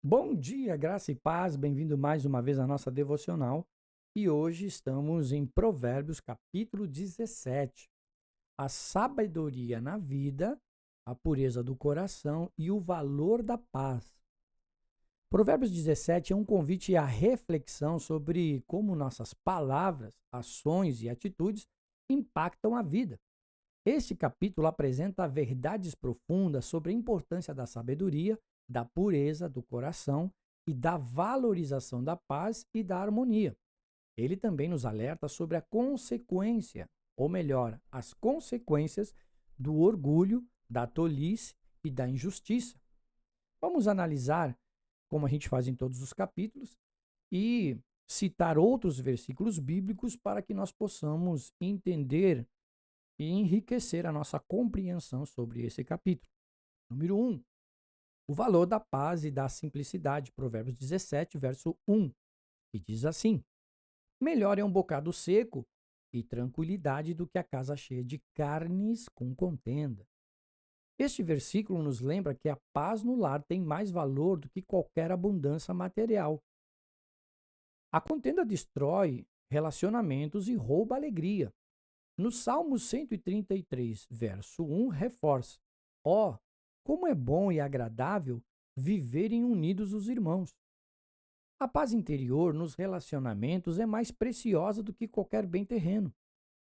Bom dia, graça e paz, bem-vindo mais uma vez à nossa devocional. E hoje estamos em Provérbios, capítulo 17. A sabedoria na vida, a pureza do coração e o valor da paz. Provérbios 17 é um convite à reflexão sobre como nossas palavras, ações e atitudes impactam a vida. Este capítulo apresenta verdades profundas sobre a importância da sabedoria, da pureza do coração e da valorização da paz e da harmonia. Ele também nos alerta sobre a consequência, ou melhor, as consequências do orgulho, da tolice e da injustiça. Vamos analisar, como a gente faz em todos os capítulos, e citar outros versículos bíblicos para que nós possamos entender e enriquecer a nossa compreensão sobre esse capítulo. Número 1, o valor da paz e da simplicidade. Provérbios 17, verso 1, que diz assim: melhor é um bocado seco e tranquilidade do que a casa cheia de carnes com contenda. Este versículo nos lembra que a paz no lar tem mais valor do que qualquer abundância material. A contenda destrói relacionamentos e rouba a alegria. No Salmo 133, verso 1, reforça: ó, como é bom e agradável viverem unidos os irmãos. A paz interior nos relacionamentos é mais preciosa do que qualquer bem terreno.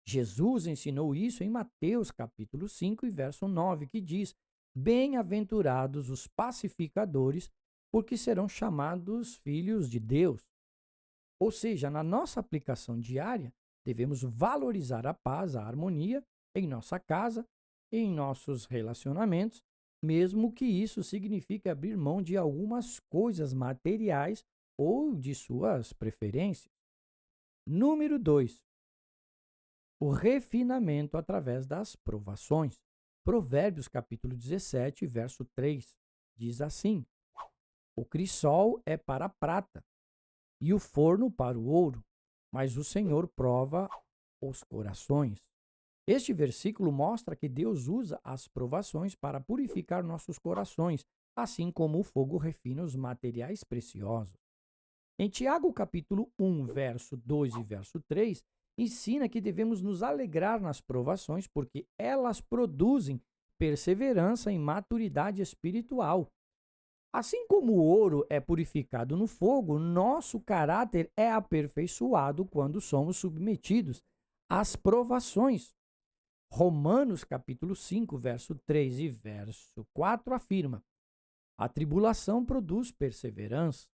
Jesus ensinou isso em Mateus capítulo 5 e verso 9, que diz: bem-aventurados os pacificadores, porque serão chamados filhos de Deus. Ou seja, na nossa aplicação diária, devemos valorizar a paz, a harmonia em nossa casa, em nossos relacionamentos, mesmo que isso signifique abrir mão de algumas coisas materiais ou de suas preferências. Número 2, o refinamento através das provações. Provérbios capítulo 17, verso 3, diz assim: o crisol é para a prata e o forno para o ouro, mas o Senhor prova os corações. Este versículo mostra que Deus usa as provações para purificar nossos corações, assim como o fogo refina os materiais preciosos. Em Tiago, capítulo 1, verso 2 e verso 3, ensina que devemos nos alegrar nas provações, porque elas produzem perseverança e maturidade espiritual. Assim como o ouro é purificado no fogo, nosso caráter é aperfeiçoado quando somos submetidos às provações. Romanos capítulo 5, verso 3 e verso 4 afirma: a tribulação produz perseverança,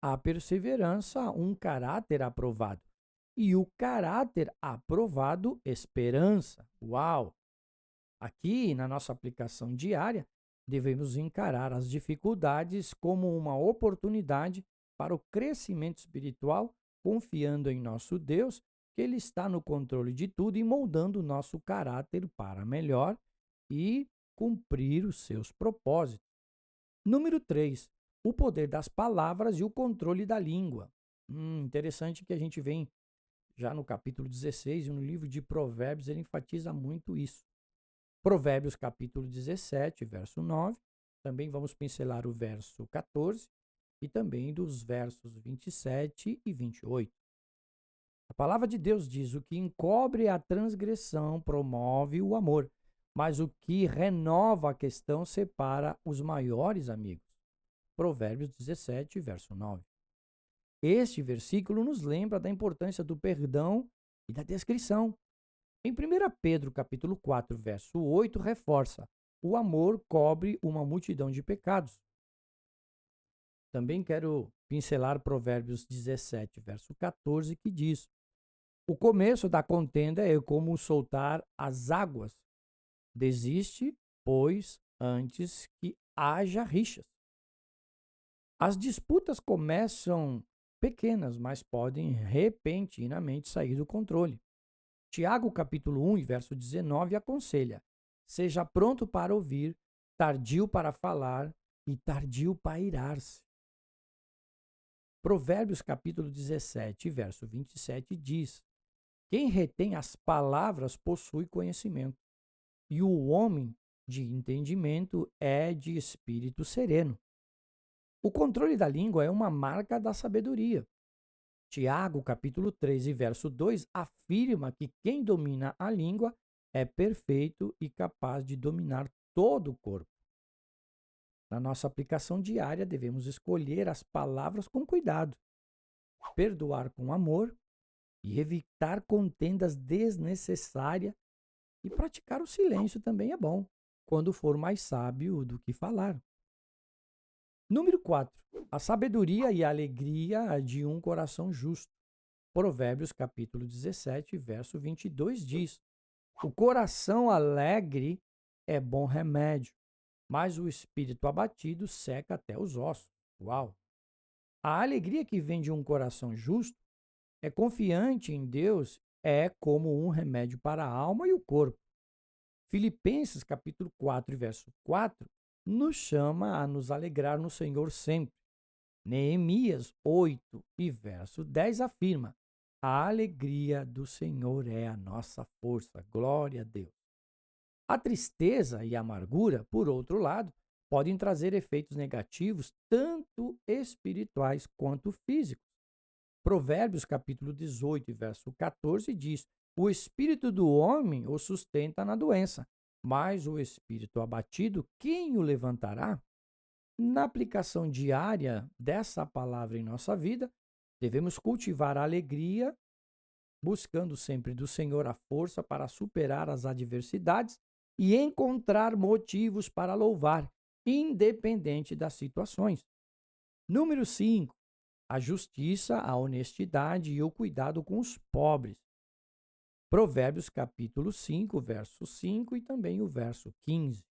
a perseverança um caráter aprovado, e o caráter aprovado esperança. Uau! Aqui, na nossa aplicação diária, devemos encarar as dificuldades como uma oportunidade para o crescimento espiritual, confiando em nosso Deus, que Ele está no controle de tudo e moldando o nosso caráter para melhor e cumprir os seus propósitos. Número 3, o poder das palavras e o controle da língua. Interessante que a gente vem já no capítulo 16 e no livro de Provérbios, ele enfatiza muito isso. Provérbios capítulo 17, verso 9. Também vamos pincelar o verso 14 e também dos versos 27 e 28. A palavra de Deus diz: o que encobre a transgressão promove o amor, mas o que renova a questão separa os maiores amigos. Provérbios 17, verso 9. Este versículo nos lembra da importância do perdão e da descrição. Em 1 Pedro capítulo 4, verso 8, reforça: o amor cobre uma multidão de pecados. Também quero pincelar Provérbios 17, verso 14, que diz: o começo da contenda é como soltar as águas. Desiste, pois, antes que haja rixas. As disputas começam pequenas, mas podem repentinamente sair do controle. Tiago, capítulo 1, verso 19, aconselha: seja pronto para ouvir, tardio para falar e tardio para irar-se. Provérbios, capítulo 17, verso 27, diz: quem retém as palavras possui conhecimento, e o homem de entendimento é de espírito sereno. O controle da língua é uma marca da sabedoria. Tiago, capítulo 3 e verso 2, afirma que quem domina a língua é perfeito e capaz de dominar todo o corpo. Na nossa aplicação diária, devemos escolher as palavras com cuidado, perdoar com amor e evitar contendas desnecessárias e praticar o silêncio também é bom, quando for mais sábio do que falar. Número 4. A sabedoria e a alegria de um coração justo. Provérbios capítulo 17, verso 22 diz: o coração alegre é bom remédio, mas o espírito abatido seca até os ossos. Uau! A alegria que vem de um coração justo é confiante em Deus, é como um remédio para a alma e o corpo. Filipenses capítulo 4, verso 4, nos chama a nos alegrar no Senhor sempre. Neemias 8 e verso 10 afirma: a alegria do Senhor é a nossa força. Glória a Deus. A tristeza e a amargura, por outro lado, podem trazer efeitos negativos, tanto espirituais quanto físicos. Provérbios capítulo 18, verso 14 diz: o espírito do homem o sustenta na doença, mas o espírito abatido, quem o levantará? Na aplicação diária dessa palavra em nossa vida, devemos cultivar a alegria, buscando sempre do Senhor a força para superar as adversidades e encontrar motivos para louvar, independente das situações. Número 5. A justiça, a honestidade e o cuidado com os pobres. Provérbios capítulo 5, verso 5 e também o verso 15.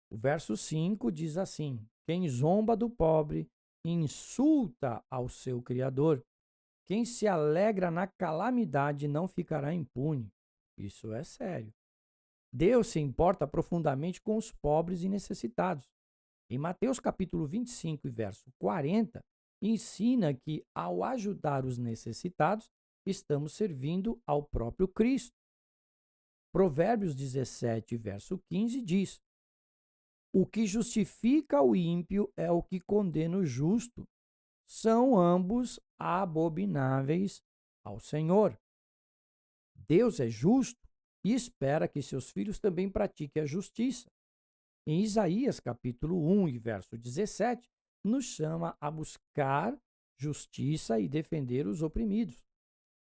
O verso 5 diz assim: quem zomba do pobre insulta ao seu Criador. Quem se alegra na calamidade não ficará impune. Isso é sério. Deus se importa profundamente com os pobres e necessitados. Em Mateus capítulo 25 e verso 40, ensina que ao ajudar os necessitados, estamos servindo ao próprio Cristo. Provérbios 17, verso 15 diz: o que justifica o ímpio é o que condena o justo. São ambos abomináveis ao Senhor. Deus é justo e espera que seus filhos também pratiquem a justiça. Em Isaías capítulo 1 e verso 17, nos chama a buscar justiça e defender os oprimidos.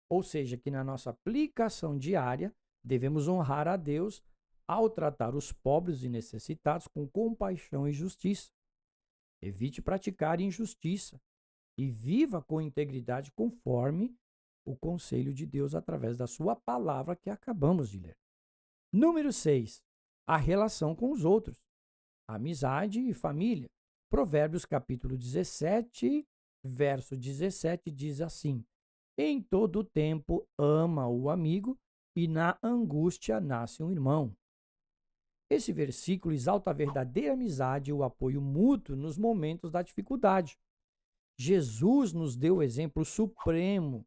Ou seja, que na nossa aplicação diária, devemos honrar a Deus ao tratar os pobres e necessitados com compaixão e justiça. Evite praticar injustiça e viva com integridade conforme o conselho de Deus através da sua palavra que acabamos de ler. Número 6. A relação com os outros. Amizade e família. Provérbios capítulo 17, verso 17 diz assim: em todo tempo ama o amigo e na angústia nasce um irmão. Esse versículo exalta a verdadeira amizade e o apoio mútuo nos momentos da dificuldade. Jesus nos deu o exemplo supremo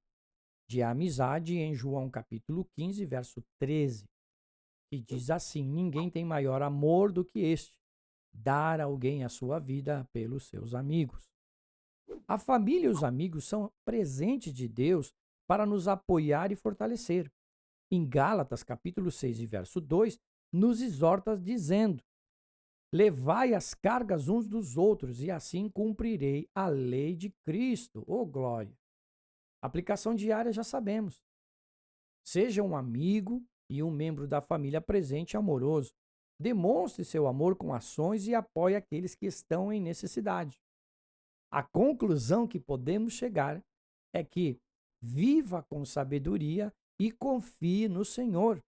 de amizade em João capítulo 15, verso 13, que diz assim: ninguém tem maior amor do que este, dar a alguém a sua vida pelos seus amigos. A família e os amigos são presentes de Deus para nos apoiar e fortalecer. Em Gálatas capítulo 6 e verso 2, nos exorta dizendo: levai as cargas uns dos outros e assim cumprirei a lei de Cristo. Oh, glória! Aplicação diária já sabemos. Seja um amigo e um membro da família presente e amoroso. Demonstre seu amor com ações e apoie aqueles que estão em necessidade. A conclusão que podemos chegar é que viva com sabedoria e confie no Senhor.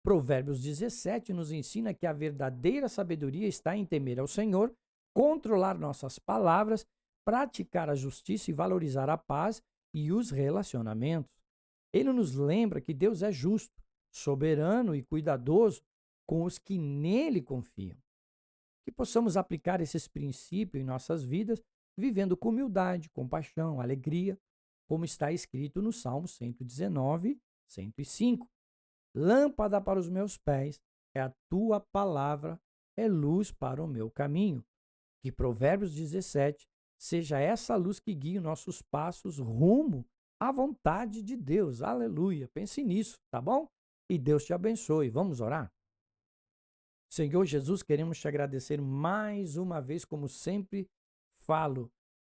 Provérbios 17 nos ensina que a verdadeira sabedoria está em temer ao Senhor, controlar nossas palavras, praticar a justiça e valorizar a paz e os relacionamentos. Ele nos lembra que Deus é justo, soberano e cuidadoso com os que nele confiam. Que possamos aplicar esses princípios em nossas vidas, vivendo com humildade, compaixão, alegria, como está escrito no Salmo 119, 105. Lâmpada para os meus pés é a tua palavra, é luz para o meu caminho. Que Provérbios 17 seja essa luz que guie nossos passos rumo à vontade de Deus. Aleluia. Pense nisso, tá bom? E Deus te abençoe. Vamos orar? Senhor Jesus, queremos te agradecer mais uma vez, como sempre falo,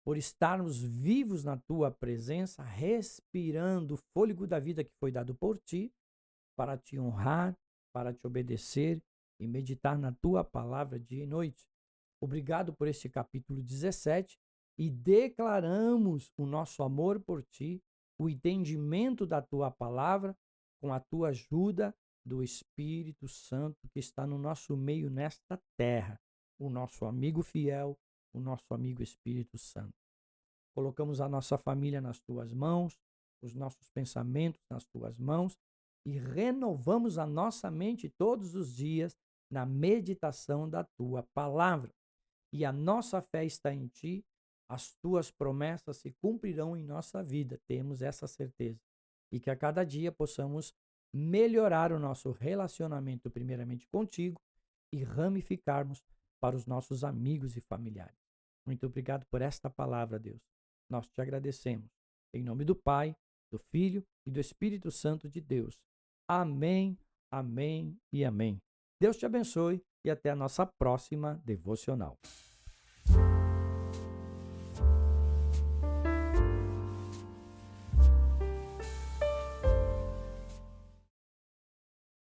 por estarmos vivos na tua presença, respirando o fôlego da vida que foi dado por ti, para te honrar, para te obedecer e meditar na tua palavra dia e noite. Obrigado por este capítulo 17 e declaramos o nosso amor por ti, o entendimento da tua palavra, com a tua ajuda do Espírito Santo que está no nosso meio nesta terra, o nosso amigo fiel, o nosso amigo Espírito Santo. Colocamos a nossa família nas tuas mãos, os nossos pensamentos nas tuas mãos e renovamos a nossa mente todos os dias na meditação da tua palavra. E a nossa fé está em ti, as tuas promessas se cumprirão em nossa vida, temos essa certeza. E que a cada dia possamos melhorar o nosso relacionamento, primeiramente contigo, e ramificarmos para os nossos amigos e familiares. Muito obrigado por esta palavra, Deus. Nós te agradecemos. Em nome do Pai, do Filho e do Espírito Santo de Deus. Amém, amém e amém. Deus te abençoe e até a nossa próxima devocional.